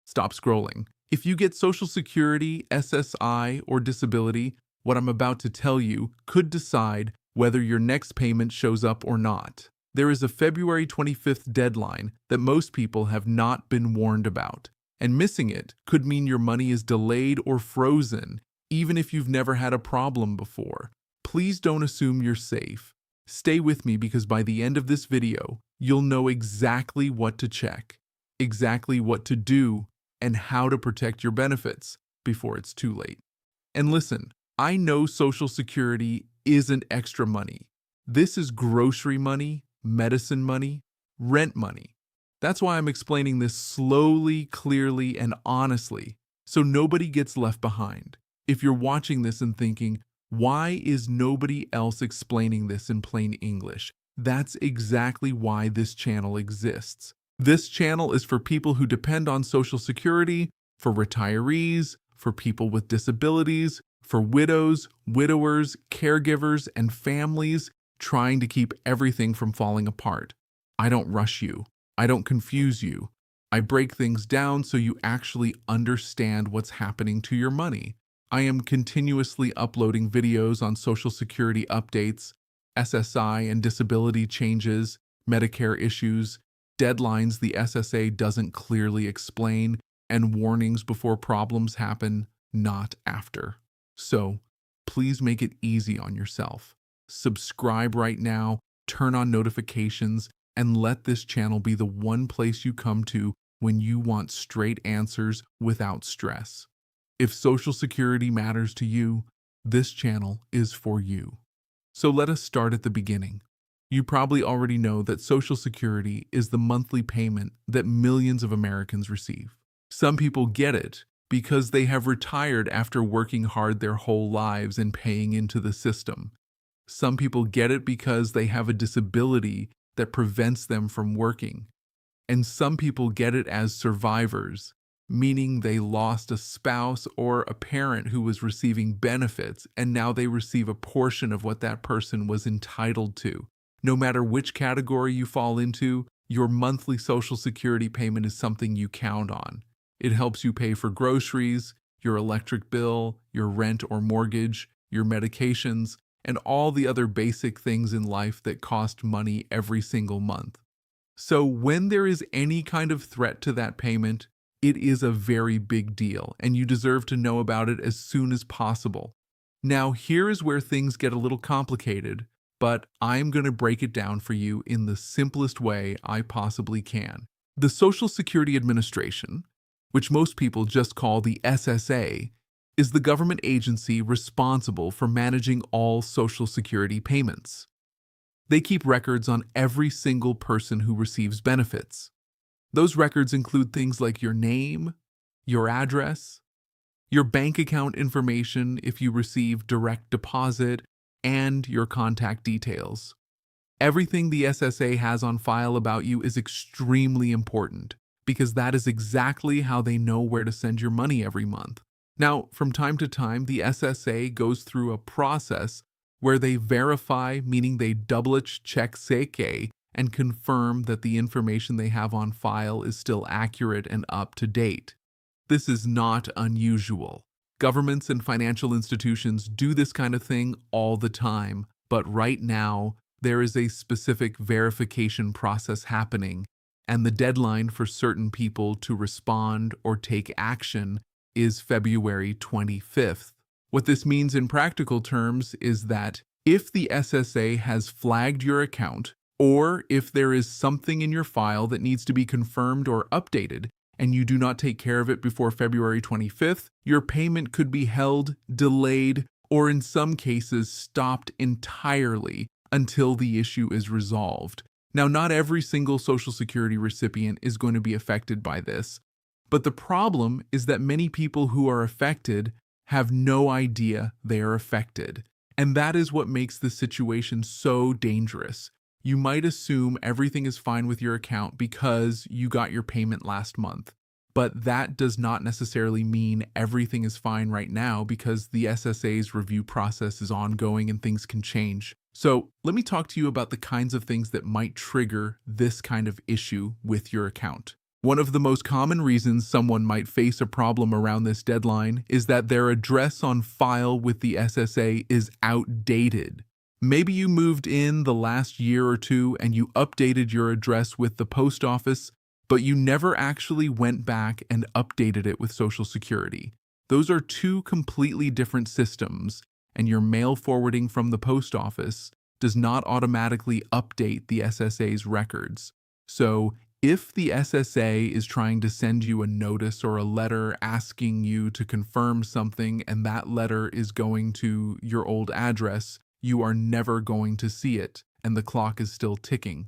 stop scrolling. If you get Social Security, SSI, or disability, what I'm about to tell you could decide whether your next payment shows up or not. There is a February 25th deadline that most people have not been warned about, and missing it could mean your money is delayed or frozen, even if you've never had a problem before. Please don't assume you're safe. Stay with me because by the end of this video, you'll know exactly what to check, exactly what to do, and how to protect your benefits before it's too late. And listen, I know Social Security isn't extra money. This is grocery money, medicine money, rent money. That's why I'm explaining this slowly, clearly, and honestly, so nobody gets left behind. If you're watching this and thinking, why is nobody else explaining this in plain English? That's exactly why this channel exists. This channel is for people who depend on Social Security, for retirees, for people with disabilities, for widows, widowers, caregivers, and families trying to keep everything from falling apart. I don't rush you. I don't confuse you. I break things down so you actually understand what's happening to your money. I am continuously uploading videos on Social Security updates, SSI and disability changes, Medicare issues, deadlines the SSA doesn't clearly explain, and warnings before problems happen, not after. So, please make it easy on yourself. Subscribe right now, turn on notifications, and let this channel be the one place you come to when you want straight answers without stress. If Social Security matters to you, this channel is for you. So let us start at the beginning. You probably already know that Social Security is the monthly payment that millions of Americans receive. Some people get it because they have retired after working hard their whole lives and paying into the system. Some people get it because they have a disability that prevents them from working. And some people get it as survivors, meaning they lost a spouse or a parent who was receiving benefits, and now they receive a portion of what that person was entitled to. No matter which category you fall into, your monthly Social Security payment is something you count on. It helps you pay for groceries, your electric bill, your rent or mortgage, your medications, and all the other basic things in life that cost money every single month. So when there is any kind of threat to that payment, it is a very big deal, and you deserve to know about it as soon as possible. Now, here is where things get a little complicated, but I'm going to break it down for you in the simplest way I possibly can. The Social Security Administration, which most people just call the SSA, is the government agency responsible for managing all Social Security payments. They keep records on every single person who receives benefits. Those records include things like your name, your address, your bank account information if you receive direct deposit, and your contact details. Everything the SSA has on file about you is extremely important because that is exactly how they know where to send your money every month. Now, from time to time, the SSA goes through a process where they verify, meaning they double-check seke, and confirm that the information they have on file is still accurate and up to date. This is not unusual. Governments and financial institutions do this kind of thing all the time, but right now, there is a specific verification process happening, and the deadline for certain people to respond or take action is February 25th. What this means in practical terms is that if the SSA has flagged your account, or if there is something in your file that needs to be confirmed or updated, and you do not take care of it before February 25th, your payment could be held, delayed, or in some cases stopped entirely until the issue is resolved. Now, not every single Social Security recipient is going to be affected by this, but the problem is that many people who are affected have no idea they are affected. And that is what makes the situation so dangerous. You might assume everything is fine with your account because you got your payment last month. But that does not necessarily mean everything is fine right now because the SSA's review process is ongoing and things can change. So let me talk to you about the kinds of things that might trigger this kind of issue with your account. One of the most common reasons someone might face a problem around this deadline is that their address on file with the SSA is outdated. Maybe you moved in the last year or two and you updated your address with the post office, but you never actually went back and updated it with Social Security. Those are two completely different systems, and your mail forwarding from the post office does not automatically update the SSA's records. So, if the SSA is trying to send you a notice or a letter asking you to confirm something and that letter is going to your old address, you are never going to see it, and the clock is still ticking.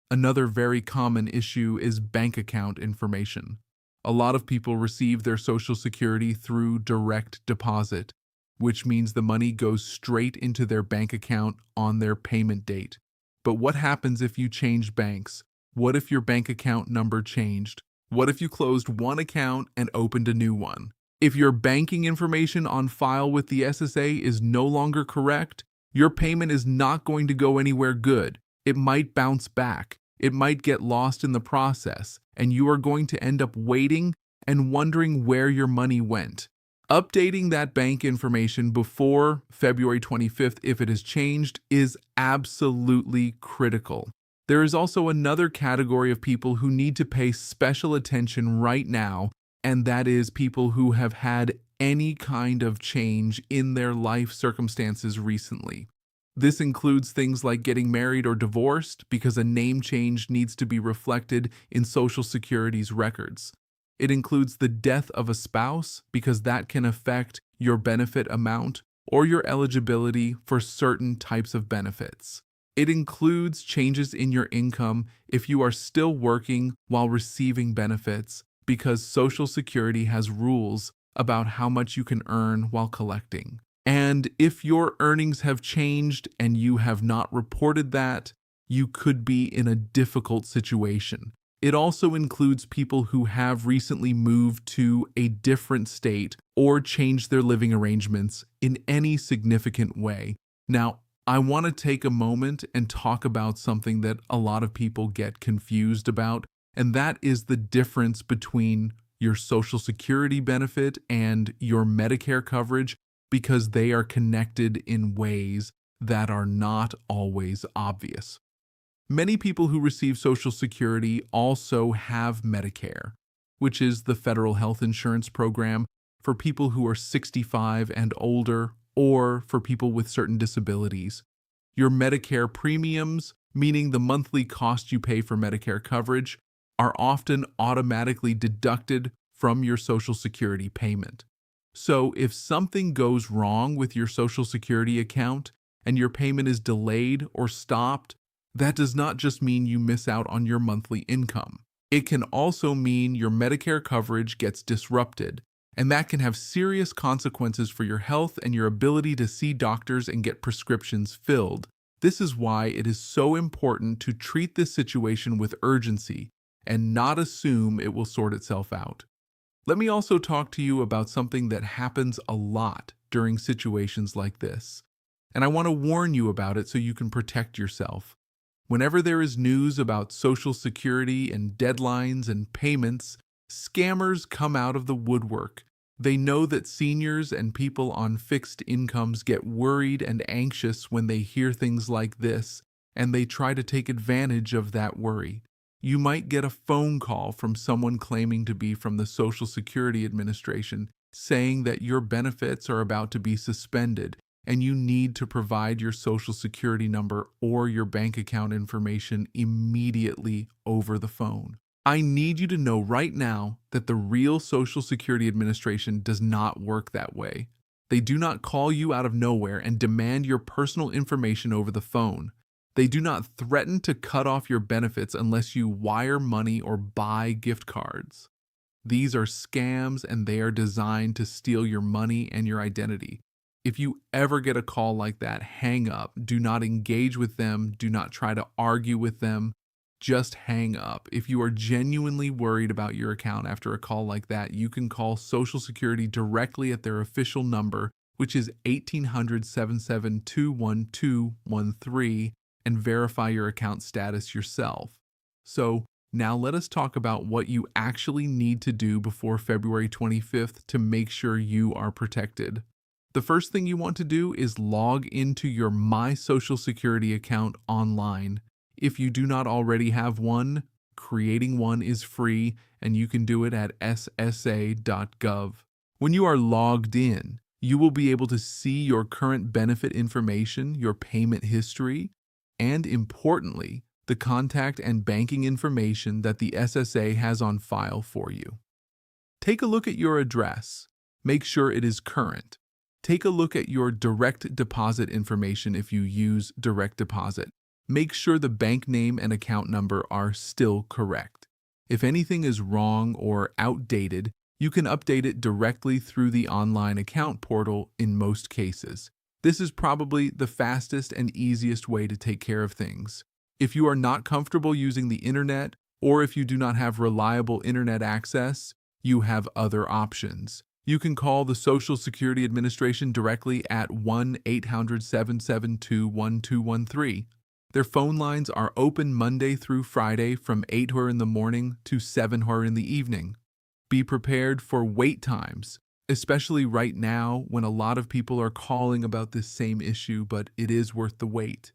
Another very common issue is bank account information. A lot of people receive their Social Security through direct deposit, which means the money goes straight into their bank account on their payment date. But what happens if you change banks? What if your bank account number changed? What if you closed one account and opened a new one? If your banking information on file with the SSA is no longer correct, your payment is not going to go anywhere good. It might bounce back. It might get lost in the process, and you are going to end up waiting and wondering where your money went. Updating that bank information before February 25th, if it has changed, is absolutely critical. There is also another category of people who need to pay special attention right now, and that is people who have had any kind of change in their life circumstances recently. This includes things like getting married or divorced because a name change needs to be reflected in Social Security's records. It includes the death of a spouse because that can affect your benefit amount or your eligibility for certain types of benefits. It includes changes in your income if you are still working while receiving benefits because Social Security has rules about how much you can earn while collecting. And if your earnings have changed and you have not reported that, you could be in a difficult situation. It also includes people who have recently moved to a different state or changed their living arrangements in any significant way. Now, I want to take a moment and talk about something that a lot of people get confused about, and that is the difference between your Social Security benefit and your Medicare coverage, because they are connected in ways that are not always obvious. Many people who receive Social Security also have Medicare, which is the federal health insurance program for people who are 65 and older or for people with certain disabilities. Your Medicare premiums, meaning the monthly cost you pay for Medicare coverage, are often automatically deducted from your Social Security payment. So if something goes wrong with your Social Security account and your payment is delayed or stopped, that does not just mean you miss out on your monthly income. It can also mean your Medicare coverage gets disrupted, and that can have serious consequences for your health and your ability to see doctors and get prescriptions filled. This is why it is so important to treat this situation with urgency and not assume it will sort itself out. Let me also talk to you about something that happens a lot during situations like this, and I want to warn you about it so you can protect yourself. Whenever there is news about Social Security and deadlines and payments, scammers come out of the woodwork. They know that seniors and people on fixed incomes get worried and anxious when they hear things like this, and they try to take advantage of that worry. You might get a phone call from someone claiming to be from the Social Security Administration, saying that your benefits are about to be suspended and you need to provide your Social Security number or your bank account information immediately over the phone. I need you to know right now that the real Social Security Administration does not work that way. They do not call you out of nowhere and demand your personal information over the phone. They do not threaten to cut off your benefits unless you wire money or buy gift cards. These are scams, and they are designed to steal your money and your identity. If you ever get a call like that, hang up. Do not engage with them. Do not try to argue with them. Just hang up. If you are genuinely worried about your account after a call like that, you can call Social Security directly at their official number, which is 1-800-772-1213, and verify your account status yourself. So, Now let us talk about what you actually need to do before February 25th to make sure you are protected. The first thing you want to do is log into your My Social Security account online. If you do not already have one, creating one is free and you can do it at ssa.gov. When you are logged in, you will be able to see your current benefit information, your payment history, and importantly, the contact and banking information that the SSA has on file for you. Take a look at your address. Make sure it is current. Take a look at your direct deposit information if you use direct deposit. Make sure the bank name and account number are still correct. If anything is wrong or outdated, you can update it directly through the online account portal in most cases. This is probably the fastest and easiest way to take care of things. If you are not comfortable using the internet, or if you do not have reliable internet access, you have other options. You can call the Social Security Administration directly at 1-800-772-1213. Their phone lines are open Monday through Friday from 8 in the morning to 7 in the evening. Be prepared for wait times, especially right now when a lot of people are calling about this same issue, but it is worth the wait.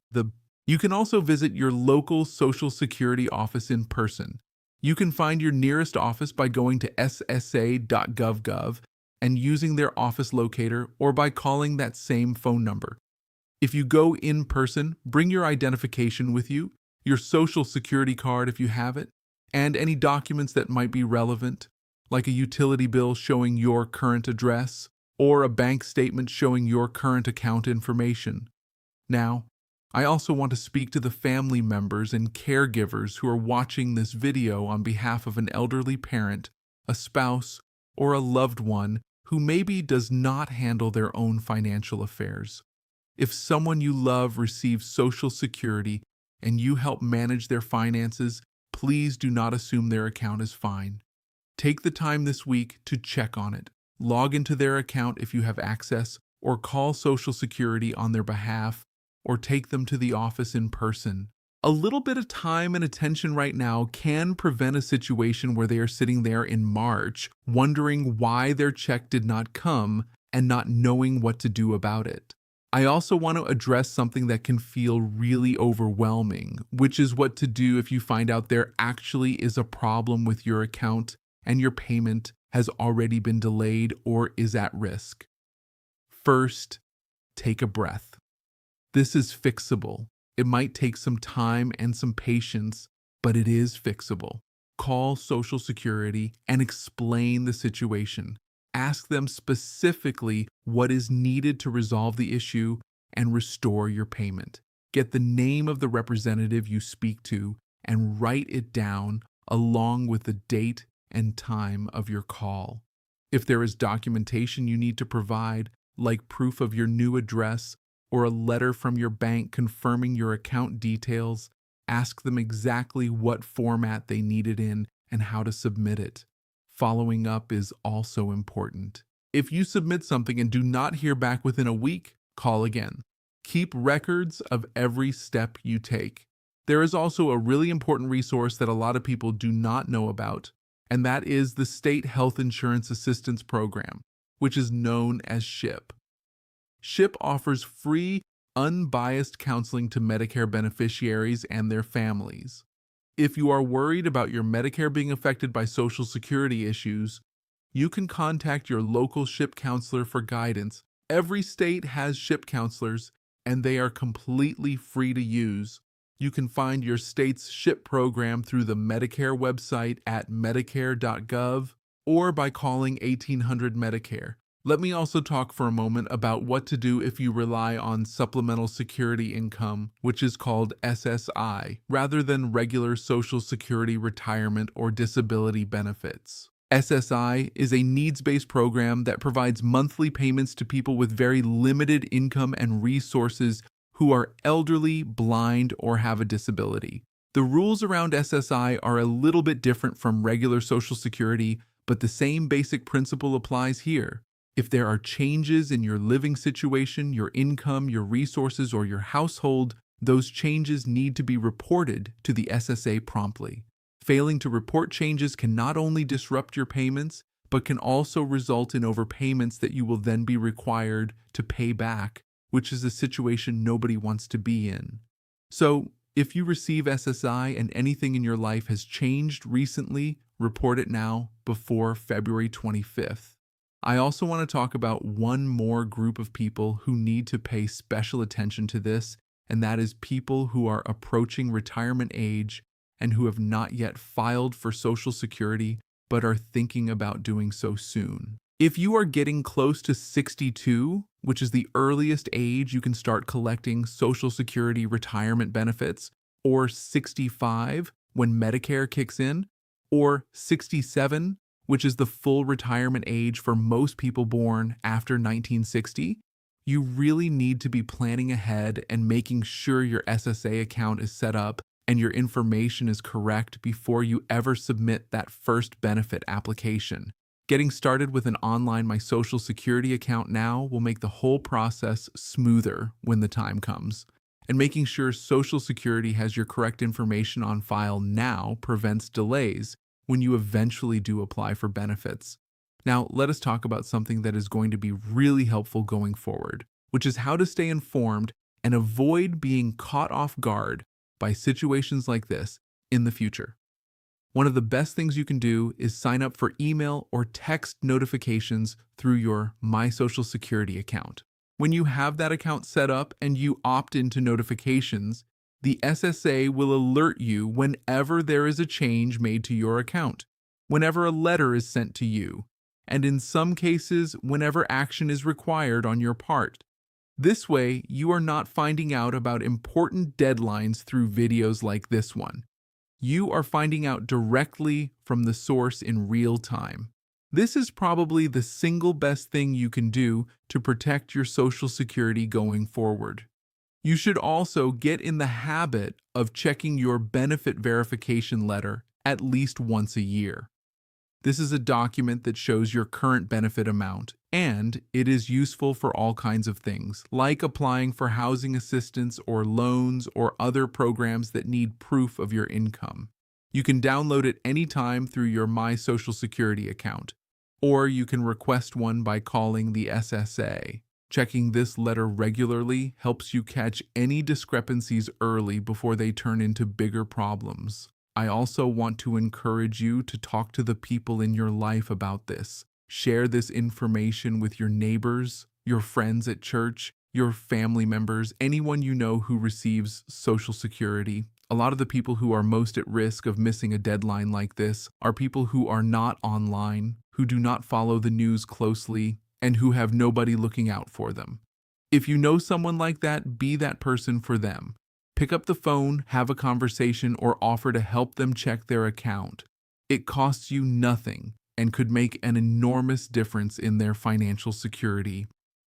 You can also visit your local Social Security office in person. You can find your nearest office by going to ssa.gov and using their office locator or by calling that same phone number. If you go in person, bring your identification with you, your Social Security card if you have it, and any documents that might be relevant, like a utility bill showing your current address or a bank statement showing your current account information. Now, I also want to speak to the family members and caregivers who are watching this video on behalf of an elderly parent, a spouse, or a loved one who maybe does not handle their own financial affairs. If someone you love receives Social Security and you help manage their finances, please do not assume their account is fine. Take the time this week to check on it. Log into their account if you have access, or call Social Security on their behalf, or take them to the office in person. A little bit of time and attention right now can prevent a situation where they are sitting there in March, wondering why their check did not come and not knowing what to do about it. I also want to address something that can feel really overwhelming, which is what to do if you find out there actually is a problem with your account and your payment has already been delayed or is at risk. First, take a breath. This is fixable. It might take some time and some patience, but it is fixable. Call Social Security and explain the situation. Ask them specifically what is needed to resolve the issue and restore your payment. Get the name of the representative you speak to and write it down along with the date and time of your call. If there is documentation you need to provide, like proof of your new address or a letter from your bank confirming your account details, ask them exactly what format they need it in and how to submit it. Following up is also important. If you submit something and do not hear back within a week, call again. Keep records of every step you take. There is also a really important resource that a lot of people do not know about, and that is the State Health Insurance Assistance Program, which is known as SHIP. SHIP offers free, unbiased counseling to Medicare beneficiaries and their families. If you are worried about your Medicare being affected by Social Security issues, you can contact your local SHIP counselor for guidance. Every state has SHIP counselors, and they are completely free to use. You can find your state's SHIP program through the Medicare website at medicare.gov or by calling 1800 Medicare. Let me also talk for a moment about what to do if you rely on supplemental security income, which is called SSI, rather than regular Social Security retirement or disability benefits. SSI is a needs-based program that provides monthly payments to people with very limited income and resources who are elderly, blind, or have a disability. The rules around SSI are a little bit different from regular Social Security, but the same basic principle applies here. If there are changes in your living situation, your income, your resources, or your household, those changes need to be reported to the SSA promptly. Failing to report changes can not only disrupt your payments, but can also result in overpayments that you will then be required to pay back, which is a situation nobody wants to be in. So, if you receive SSI and anything in your life has changed recently, report it now before February 25th. I also want to talk about one more group of people who need to pay special attention to this, and that is people who are approaching retirement age and who have not yet filed for Social Security but are thinking about doing so soon. If you are getting close to 62, which is the earliest age you can start collecting Social Security retirement benefits, or 65 when Medicare kicks in, or 67, which is the full retirement age for most people born after 1960, you really need to be planning ahead and making sure your SSA account is set up and your information is correct before you ever submit that first benefit application. Getting started with an online My Social Security account now will make the whole process smoother when the time comes. And making sure Social Security has your correct information on file now prevents delays when you eventually do apply for benefits. Now, let us talk about something that is going to be really helpful going forward, which is how to stay informed and avoid being caught off guard by situations like this in the future. One of the best things you can do is sign up for email or text notifications through your My Social Security account. When you have that account set up and you opt into notifications, the SSA will alert you whenever there is a change made to your account, whenever a letter is sent to you, and in some cases, whenever action is required on your part. This way, you are not finding out about important deadlines through videos like this one. You are finding out directly from the source in real time. This is probably the single best thing you can do to protect your Social Security going forward. You should also get in the habit of checking your benefit verification letter at least once a year. This is a document that shows your current benefit amount, and it is useful for all kinds of things, like applying for housing assistance or loans or other programs that need proof of your income. You can download it anytime through your My Social Security account, or you can request one by calling the SSA. Checking this letter regularly helps you catch any discrepancies early before they turn into bigger problems. I also want to encourage you to talk to the people in your life about this. Share this information with your neighbors, your friends at church, your family members, anyone you know who receives Social Security. A lot of the people who are most at risk of missing a deadline like this are people who are not online, who do not follow the news closely, and who have nobody looking out for them. If you know someone like that, be that person for them. Pick up the phone, have a conversation, or offer to help them check their account. It costs you nothing and could make an enormous difference in their financial security.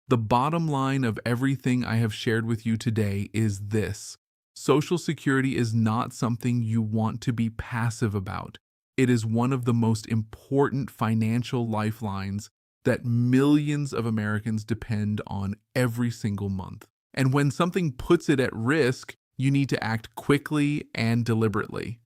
The bottom line of everything I have shared with you today is this: Social Security is not something you want to be passive about. It is one of the most important financial lifelines that millions of Americans depend on every single month. And when something puts it at risk, you need to act quickly and deliberately.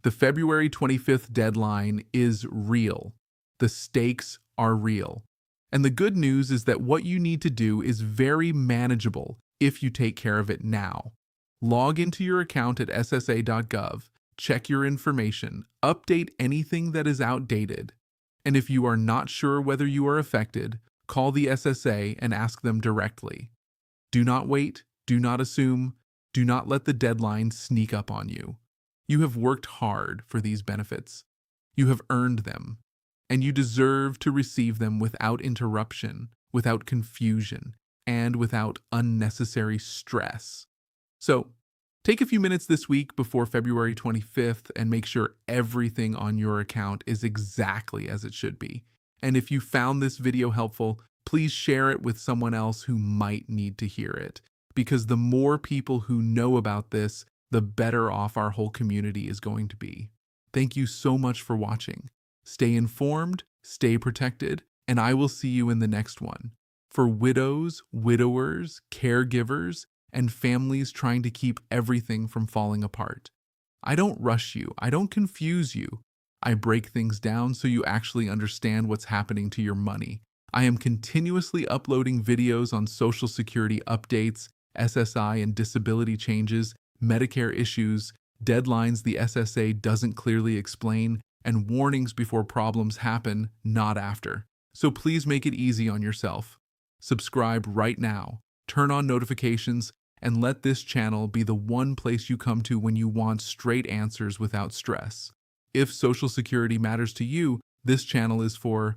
The February 25th deadline is real. The stakes are real. And the good news is that what you need to do is very manageable if you take care of it now. Log into your account at ssa.gov, check your information, update anything that is outdated. And if you are not sure whether you are affected, call the SSA and ask them directly. Do not wait, do not assume, do not let the deadline sneak up on you. You have worked hard for these benefits. You have earned them, and you deserve to receive them without interruption, without confusion, and without unnecessary stress. So, take a few minutes this week before February 25th and make sure everything on your account is exactly as it should be. And if you found this video helpful, please share it with someone else who might need to hear it. Because the more people who know about this, the better off our whole community is going to be. Thank you so much for watching. Stay informed, stay protected, and I will see you in the next one. For widows, widowers, caregivers, and families trying to keep everything from falling apart, I don't rush you. I don't confuse you. I break things down so you actually understand what's happening to your money. I am continuously uploading videos on Social Security updates, SSI and disability changes, Medicare issues, deadlines the SSA doesn't clearly explain, and warnings before problems happen, not after. So please make it easy on yourself. Subscribe right now, turn on notifications, and let this channel be the one place you come to when you want straight answers without stress. If Social Security matters to you, this channel is for